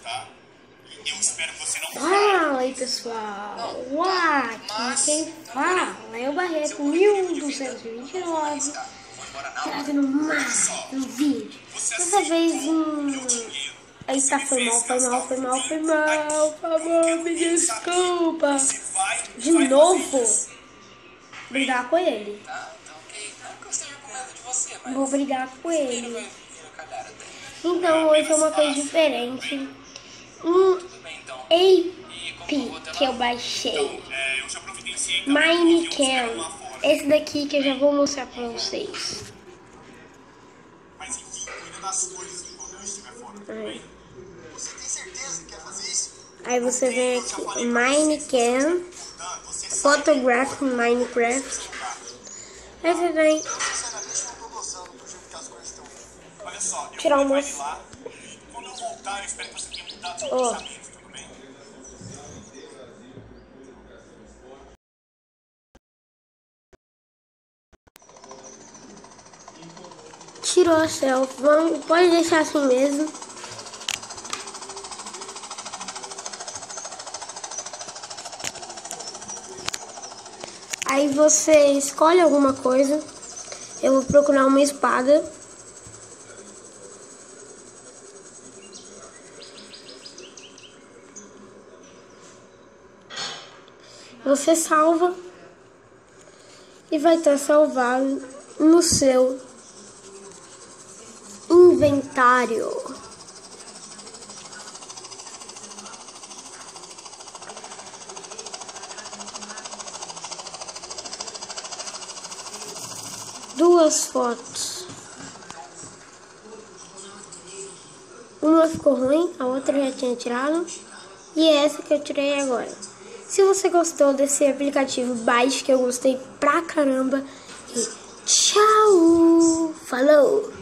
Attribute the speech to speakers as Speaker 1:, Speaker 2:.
Speaker 1: tá? Eu espero que você não
Speaker 2: Fala aí, pessoal. Aqui quem fala é o Barreto 1229, trazendo mais um vídeo. Dessa vez Eita, foi mal, me desculpa. De novo, brigar com ele. Vou brigar com ele. Então hoje é uma coisa diferente. App que eu baixei, Minecam. Esse daqui que eu já vou mostrar pra vocês.
Speaker 1: Mas enfim, cuida das coisas enquanto eu estiver fora. Você tem certeza que quer fazer isso?
Speaker 2: Aí você vem aqui, Minecam, Photograph Minecraft. Aí você vem
Speaker 1: Olha só, eu
Speaker 2: tirar
Speaker 1: vou
Speaker 2: uma.
Speaker 1: levar ele lá. Quando eu voltar, eu espero que você tenha mudado seu pensamento, tudo bem?
Speaker 2: Tirou a selfie. Pode deixar assim mesmo. Aí você escolhe alguma coisa. Eu vou procurar uma espada. Você salva e vai estar salvado no seu inventário. Duas fotos. Uma ficou ruim, a outra eu já tinha tirado. E essa que eu tirei agora. Se você gostou desse aplicativo, baixe, que eu gostei pra caramba. E tchau! Falou!